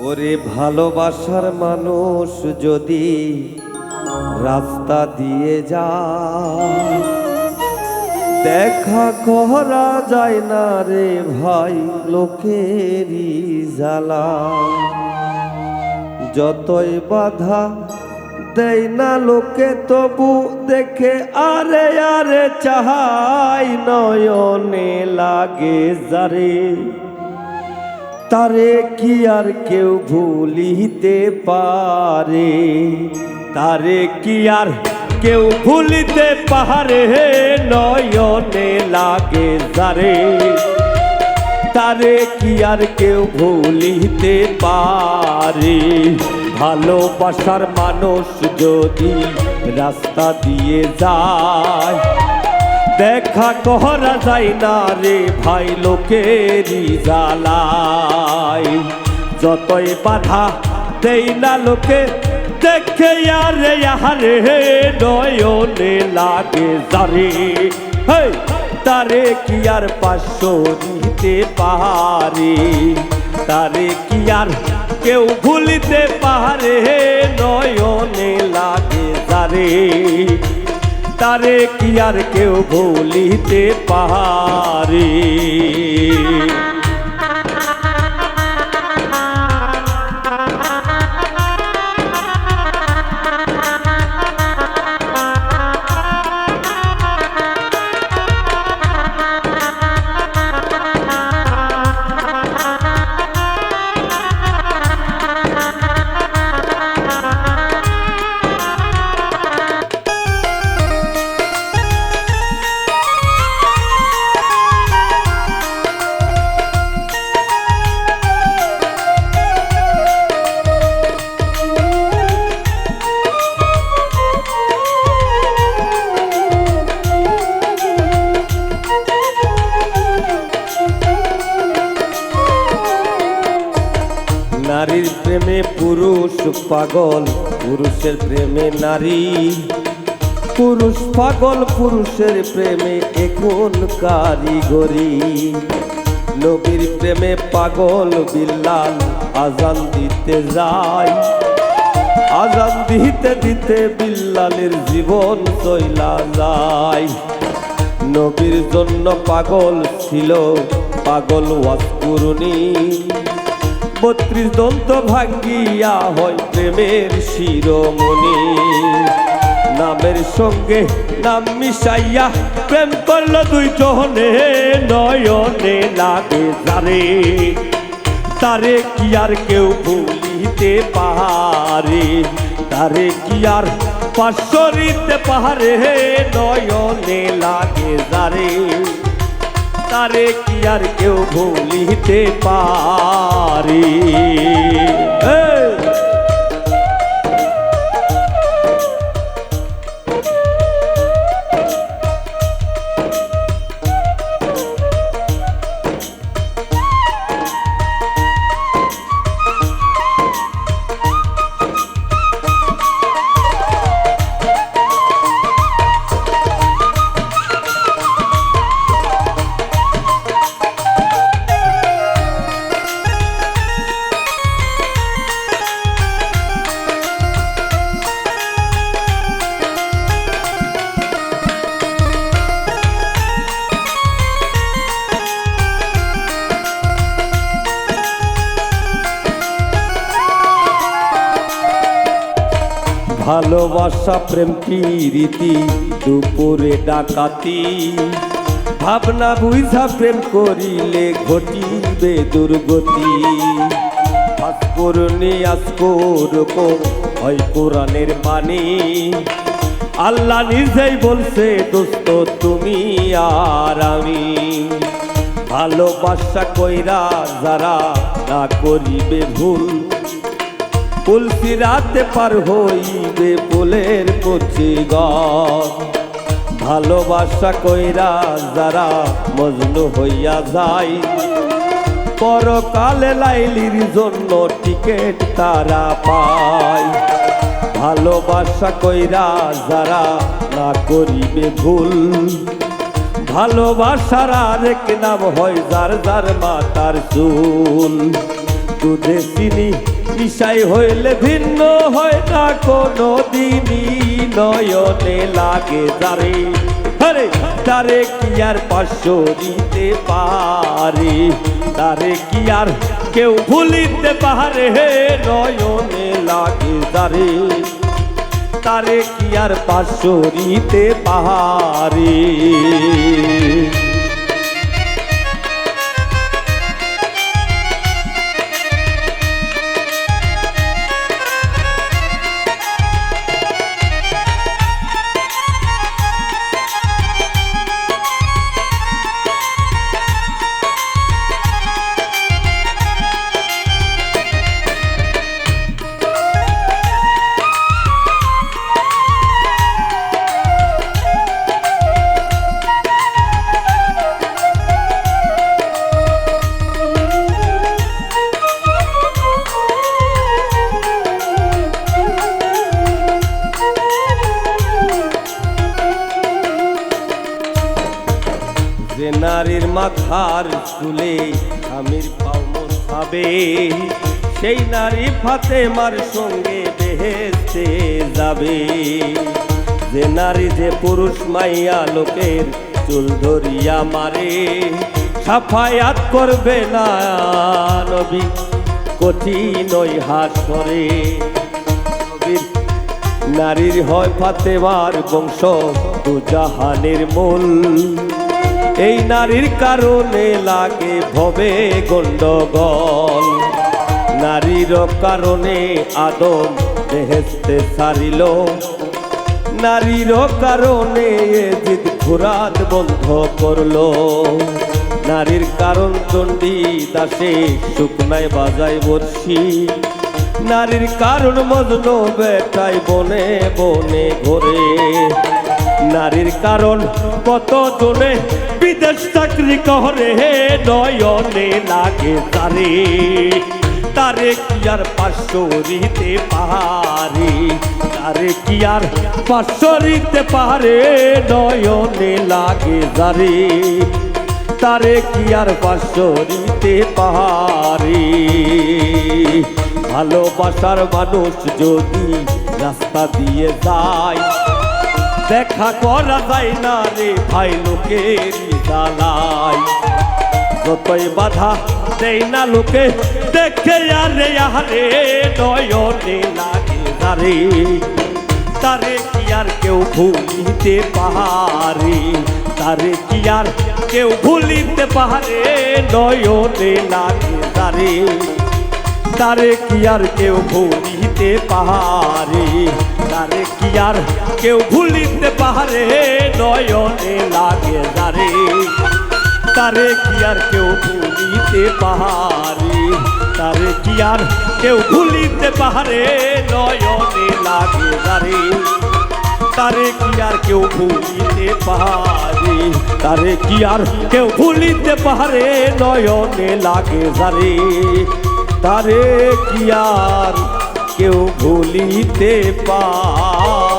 ওরে ভালোবাসার মানুষ যদি রাস্তা দিয়ে যায়, দেখা করা যায় না রে ভাই লোকেরই জ্বালা। যতই বাধা দেয় না লোকে তবু দেখে আরে আরে চাহাই, নয়নে লাগে যারে তারে কি আর কেউ ভুলিতে পারে, তারে কি আর কেউ ভুলিতে পারে, নয়নে লাগে যারে তারে কি আর কেউ ভুলিতে পারে। ভালোবাসার মানুষ যদি রাস্তা দিয়ে যায়, দেখা করা যায় না রে ভাই লোকেরই জ্বালায়। যতই বাধা দেই না লোকে দেখে আরে আরে, নয়নে লাগে যারে তারে কি আর পাশো দিতে পারে, তারে কি আর কেউ ভুলিতে পারে, নয়নে লাগে যারে তারে কি আর কেউ ভুলিতে পারে। নারীর প্রেমে পুরুষ পাগল, পুরুষের প্রেমে নারী, পুরুষ পাগল পুরুষের প্রেমে এখন কারিগরি। নবীর প্রেমে পাগল বিল্লাল আজান দিতে যায়, আজান দিতে দিতে বিল্লালের জীবন চইলা যায়। নবীর জন্য পাগল ছিল পাগল ওয়াসকুরুনি, 32 দন্ত ভাঙ্গিয়া হয় প্রেমের শিরোমণি। নামের সঙ্গে নাম মিশাইয়া প্রেম করল দুই জনে, নয়নে লাগে যারে তারে কি আর কেউ ভুলিতে পারে, তারে কি আর পাশরিতে পারে, নয়নে লাগে যারে তারে কি আর কেউ ভুলিতে পারে। ভালোবাসা প্রেম প্রীতি দুপুরে ডাকাতি, ভাবনা বুঝা প্রেম করিলে ঘটিবে দুর্গতি। আজকরুনি আজকরকম হয় কোরআনের বাণী, আল্লাহ নিজেই বলছে দোস্ত তুমি আর আমি। ভালোবাসা কইরা যারা না করিবে ভুল, তুলসী রাতে পার হইবে ফুলের কচি গাছ। ভালোবাসা কইরা যারা মজনু হইয়া যায়, পরকালে লাইলির জন্য টিকেট তারা পায়। ভালোবাসা কইরা যারা না করিবে ভুল, ভালোবাসার আরেক নাম হয় যার যার মাতার চুল। দুধে চিনি মিশাই হইলে ভিন্ন হয় না কোনো দিনই নয়নে লাগে যারে আরে তারে কি আর পাশো দিতে পারে তারে কি আর কেউ ভুলিতে পারে নয়নে লাগে যারে তারে কি আর পাশো দিতে পারে যে নারীর মাথার চুলে স্বামীর পাও মোছাবে সেই নারী ফাতেমার সঙ্গে বেহেশতে যাবে যে নারী যে পুরুষ মাইয়া লোকের চুল ধরিয়া মারে সাফায়াত করবে না নবী কঠিন ওই হাসরে নবীর নারীর হয় ফাতেমার বংশ দুজাহানের মূল এই নারীর কারণে লাগে ভবে গন্ডগোল নারীর কারণে আদম বেহেশতে ছাড়িল নারীর কারণে জিদ ফুরাত বন্ধ করলো নারীর কারণ চণ্ডী দাসে শুকনায় বাজায় বর্ষি নারীর কারণ মজনু বেটাই বনে বনে ঘোরে নারীর কারণ কত জনে বিদেশ চাকরি করে নয়নে লাগে তারে তারে কি আর পাশো দিতে পারে তারে কি আর পাশো দিতে পারে নয়নে লাগে যারে তারে কি আর পাশো দিতে পারে ভালোবাসার মানুষ যদি রাস্তা দিয়ে যায় দেখা করা যায় না রে ভাই লোকের জ্বালায় যতই বাধা দেয় না লোকে দেখে আরে আরে নয়নে লাগে যারে তারে কি আর কেউ ভুলিতে পারে তারে কি আর কেউ ভুলিতে পারে নয়নে লাগে যারে তারে কি আর কেউ ভুলিতে পারে তারে কি আর কেউ ভুলিতে পারে নয়নে লাগে যারে তারে কি আর কেউ ভুলিতে পারে তারে কি আর কেউ ভুলিতে পারে নয়নে লাগে যারে তারে কি আর কেউ ভুলিতে পারে তারে কি আর কেউ ভুলিতে পারে নয়নে লাগে যারে তারে কি আর কেউ ভুলিতে পারে।